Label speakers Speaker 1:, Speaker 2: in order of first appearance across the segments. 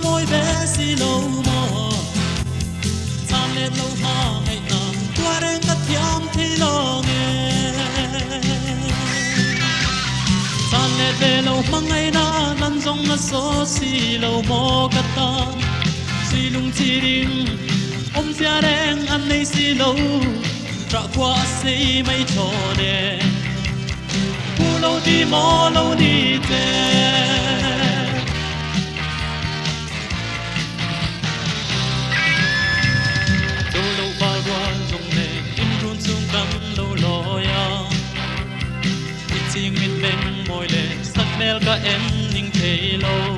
Speaker 1: môi bé xì lâu mò tan lên lâu mà ngày nào qua đến cắt thiam thì lo nghe tan lên về lâu mà ngày nào lăn rong nó số xì lâu mò cắt tan xì lung chi đình ôm gia đen ăn nay xì lâu trả qua xì mấy trò đen u lâu đi mò lâu đi về chiếng min bên môi lệ sắc nel cả em ning thấy lâu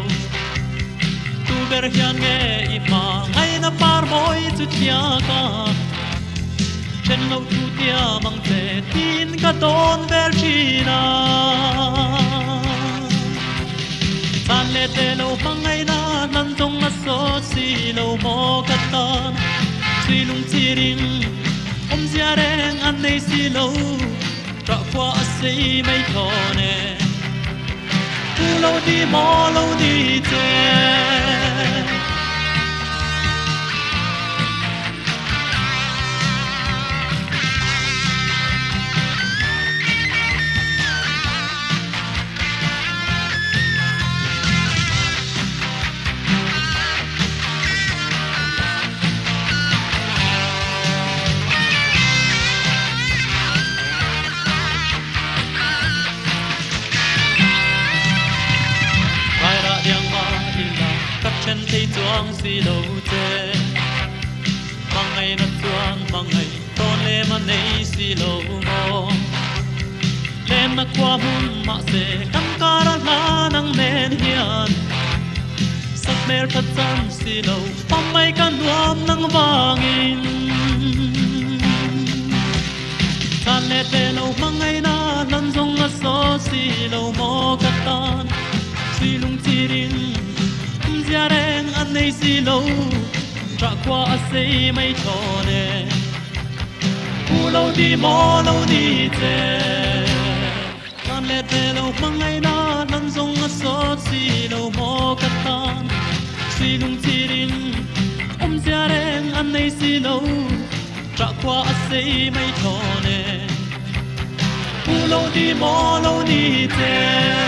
Speaker 1: tu ber hian nghe ima ngay na par môi tu tia ka chen lâu tu tia mang te tin ka ton ber china tan le te lâu mang ngay na nan tong na so si lâu mo ka tan suy lung chi ring zia reng an nei si lâu trả qua xây mấy thò nè tu lâu đi mò lâu đi chơi chân thấy chuang xì lâu tê mang ngày nó chuang mang ngày tôn lê mà nay xì lâu mò lên nó qua hun mà sẽ cắm cá ra lá nắng nên hiền sắc mê thật chân xì lâu băm mấy căn nuông nắng vàng in tan lê tê lâu mang ngày na lăn rong ngất gió xì lâu mò cắt tan xì lung chi đình gia đen ăn nay xì lâu trả qua xây mấy trò nè u lâu đi mò lâu đi chơi tan lệ tê lâu mang ngày na lăn rong ngất gió xì lâu mò cắt tan xì lung chi đình gia đen ăn nay xì lâu trả qua xây mấy trò nè u lâu đi mò lâu đi chơi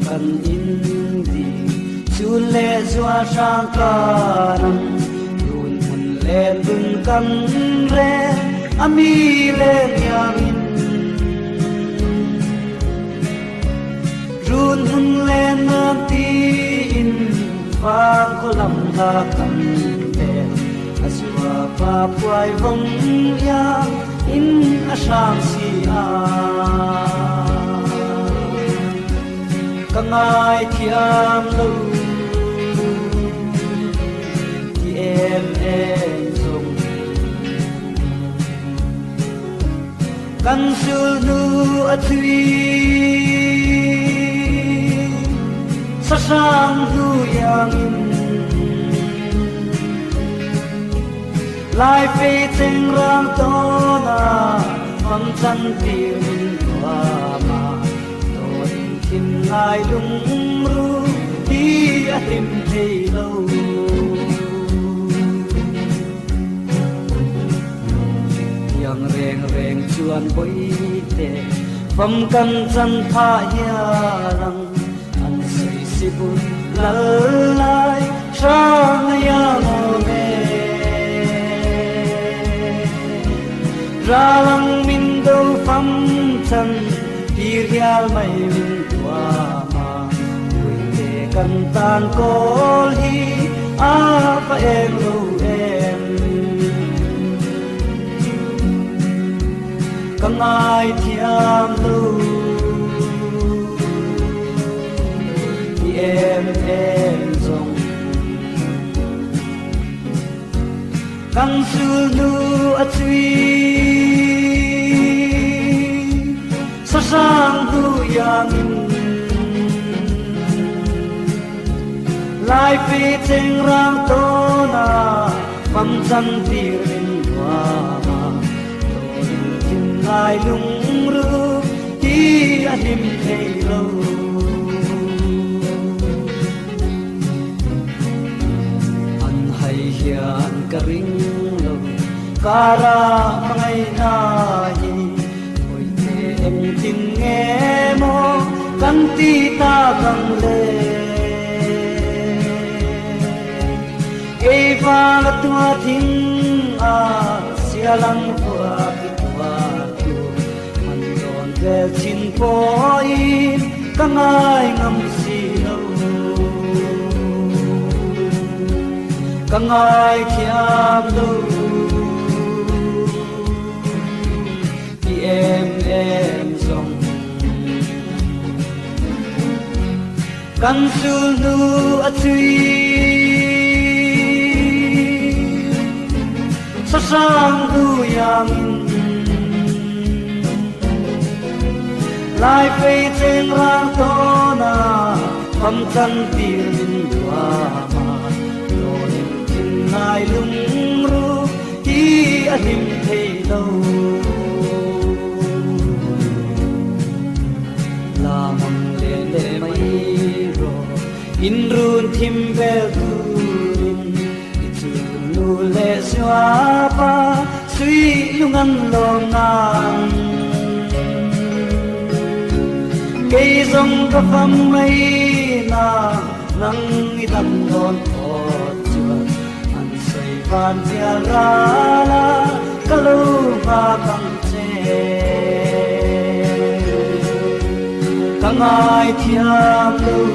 Speaker 2: kan in di chun le zua sang kanang dun hun le dun kan re ami le yamin run hun le na ti in phang ko lam da kan le aswa pa puai vong ya in asang si a kangai thiam lo ti em sung kan sul nu athui sa sang nu yang lai phi ting rang to na phong chan tir wa ma to in lai lung ru ti a him thei lo yang reng reng chuan boi te phong kan chan tha ya rang an sei si bu lal lai sang ya mo me ra lang min do pham chan tir hial mai min tua ma vui te kan tan kol hi a pa em lo em kang ai thiam lo ti em zong kang sul nu a chui sa sang du yang lai phi ting rang to na pham chan tir in wa ma to in lai lung ru ti a dim thei lo an hai hian ka ring lo kara mangai na hi oi te em tin nghe mo kan ti ta kang le ei va la tua thing a sia lang phua ki tua tu man don ve chin po in kang ai ngam si lo kang ai khiam lo ti em song kan sul nu a chui sa sang du yang lai phi trên rang to na pham chan tir min wa ma lo nim tin nai lung ru ti a him thei lo la mang le le mai ro in run thim vel tu nu le xóa pa suy lung ăn lom nang cây rong có pham mây na nắng đầm đón phật chuột ăn say van chia ra la cả lũ và căng che căng ai thiam lu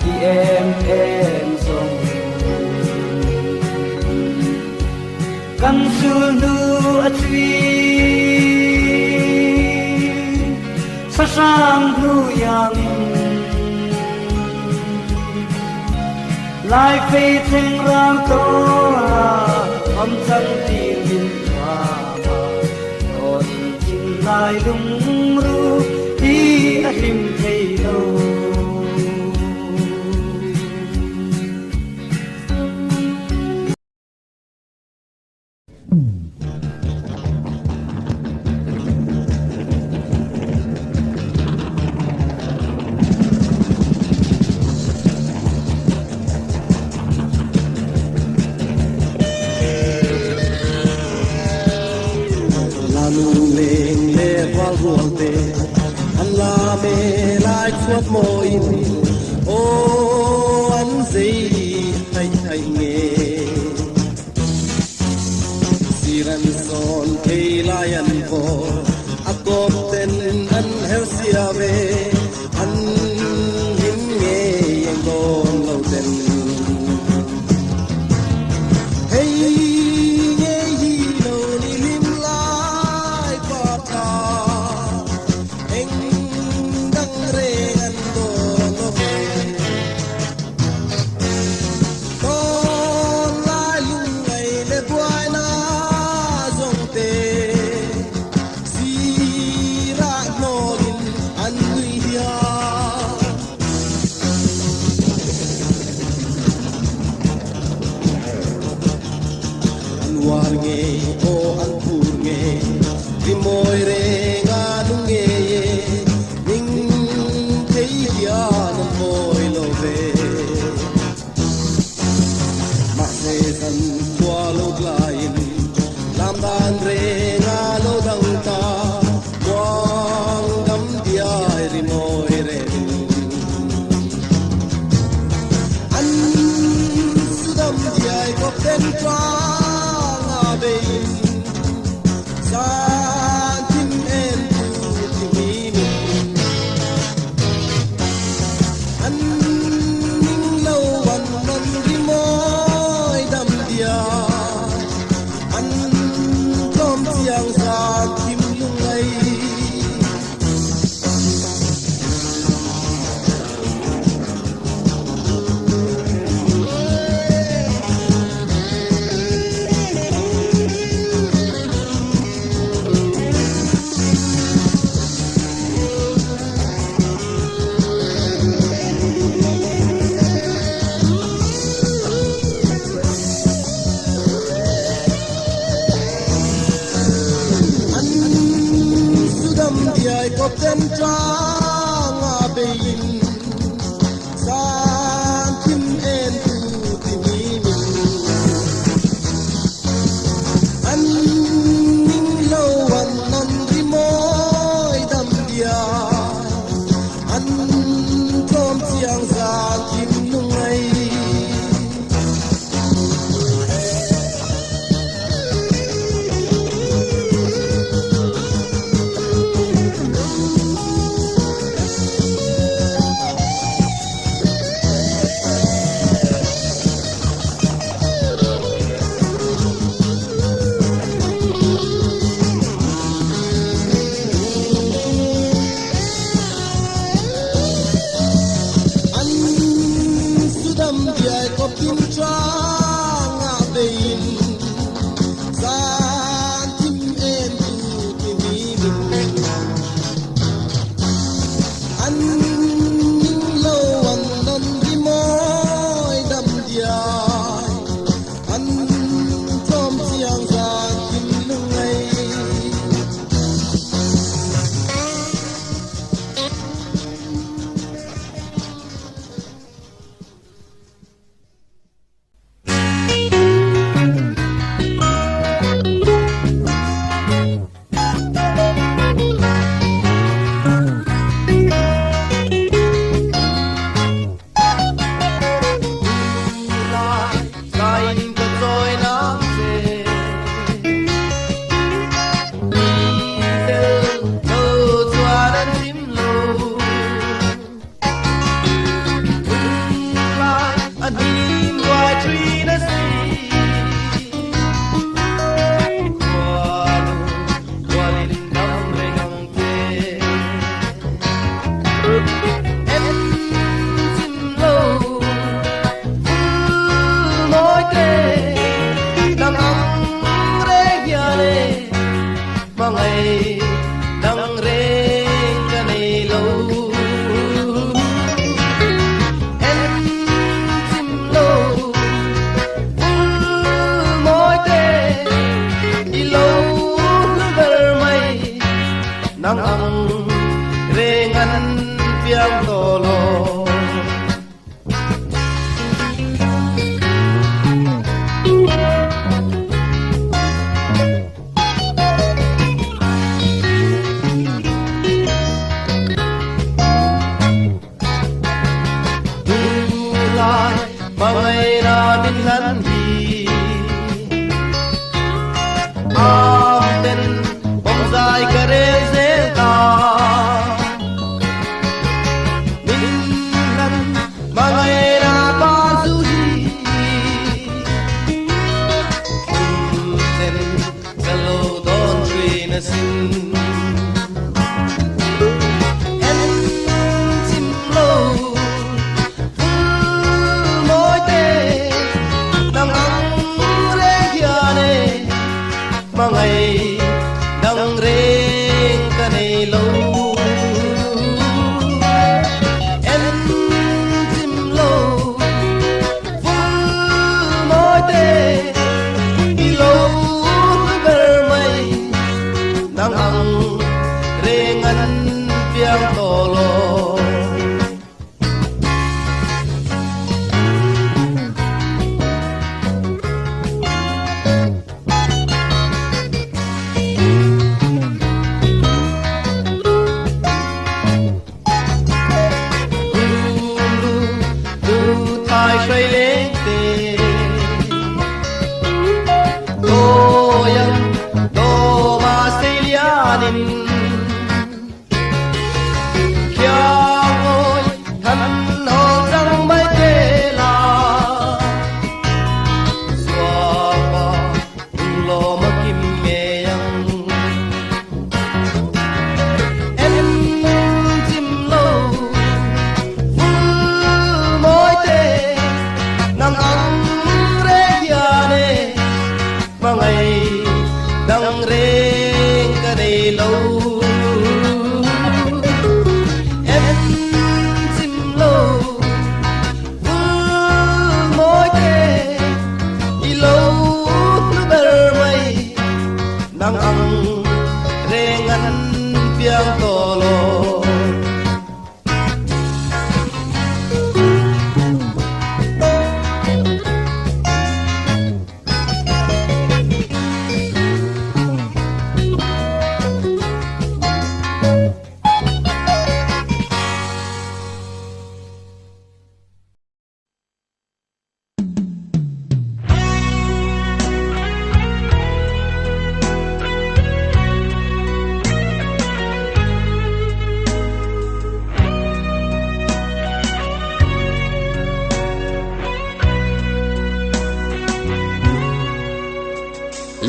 Speaker 2: thì em song kan sul nu a chui sa sang nu yang lai phi theng rang to am chan ti min wa ma kon chin lai lung ru ti a him thei lo
Speaker 3: suốt môi ô anh gì hay nghe siran son kay layan ko ako ten an helsia ve an him nghe yang don lo ten hey nghe hi lo ni lim lai pa ta eng dang re an do lo ve con lai lung ngày le buai na zong te si ra no in an lui hia an war nge o an pur nge di moi re nga lung nge ning te hia no moi lo ve ma se san kwa lo klain lam dan re nga lo dang ta quang gam dia ri moi re an sudam dia ko ten tra nga be sa tim en tu ti mi an ning lo wan non ri moi dam dia an tom chiang sa kim lung ai an sudam dia ko ten tra nga be sa kim en tu ti mi an ning lo wan non ri moi dam dia an tom chiang sa kim lung ai an sudam dia ko pin tra nga be sa tim en tu ti mi an ning lo an non ri moi dam dia an tom chiang sa kim lung ai lai ko trôi nam se lo chua dan tim lo lai an him wai tree na si qua lin dam re ngam te em tim lo moi te nang ang re ya le mang ai nang re ka nei lo em tim lo moi te i lo ver mai nang ang re ngan piang to lo piang tolo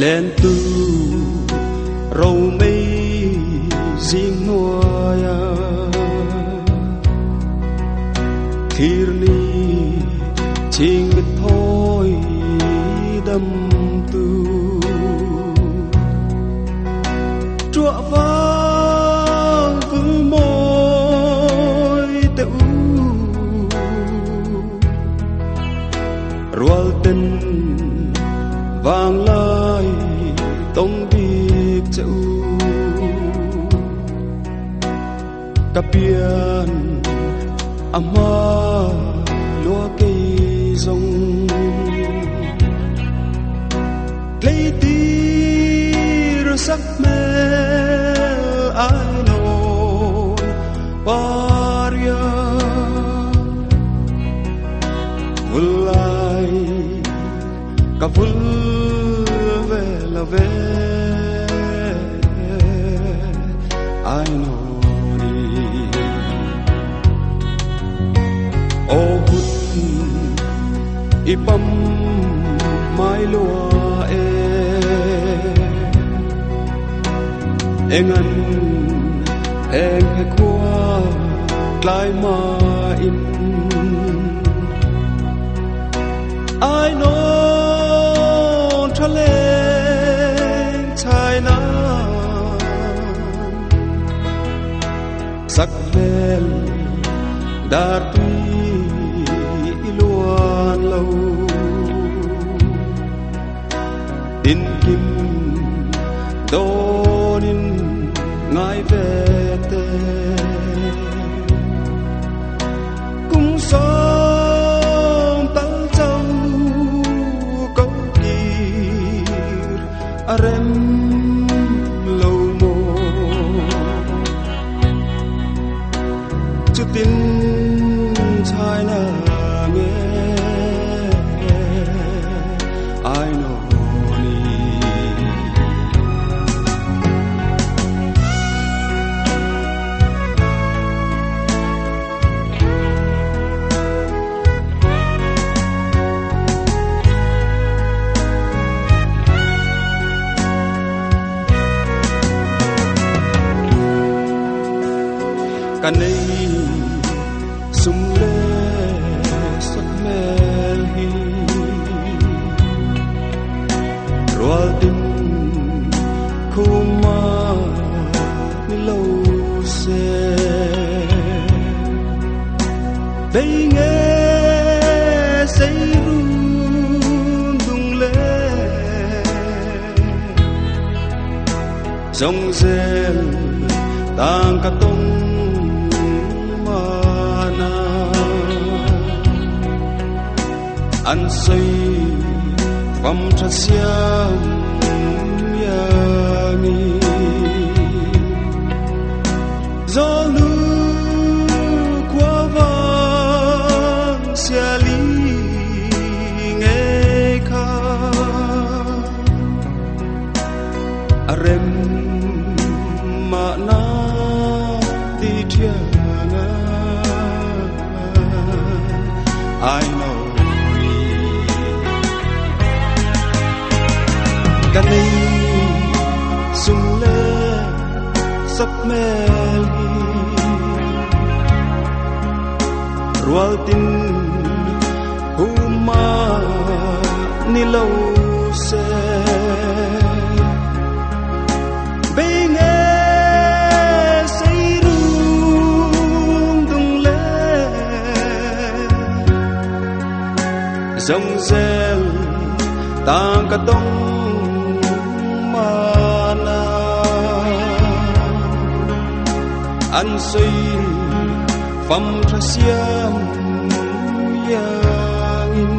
Speaker 1: lên tu râu mây riêng nuôi khi ni chính thôi đâm tu chúa vang vương môi tự ruột tình vang lai tông điệp châu kapian ama lúa cây rong lấy tí rồi sắc mê ai nổi paria vulai cả vul về là về ai nói ô hút ipam mai lúa anh em hay qua lại mà in ai nói cho lên chai na sắc lên đã tuy luôn lâu tin kim donin ngài về tê cũng sống tăng châu câu kir arem lâu mô chút tin chai na nghe ai nói cả này sung lê sắc mel hi roal din kuma ni lâu se đây nghe say run dung lê dòng rền tang cả tông
Speaker 3: an say phẩm tra xiêm mi gió lu qua vang xia li nghe kha arem ma na ti thiana I knowกันในสุงเลสักแม่ลีรัวตินหูมานิโลเซเบงเอใส่รุงตรงเลdòng rel tang ka tong mana an sui phẩm tra xiêm yang in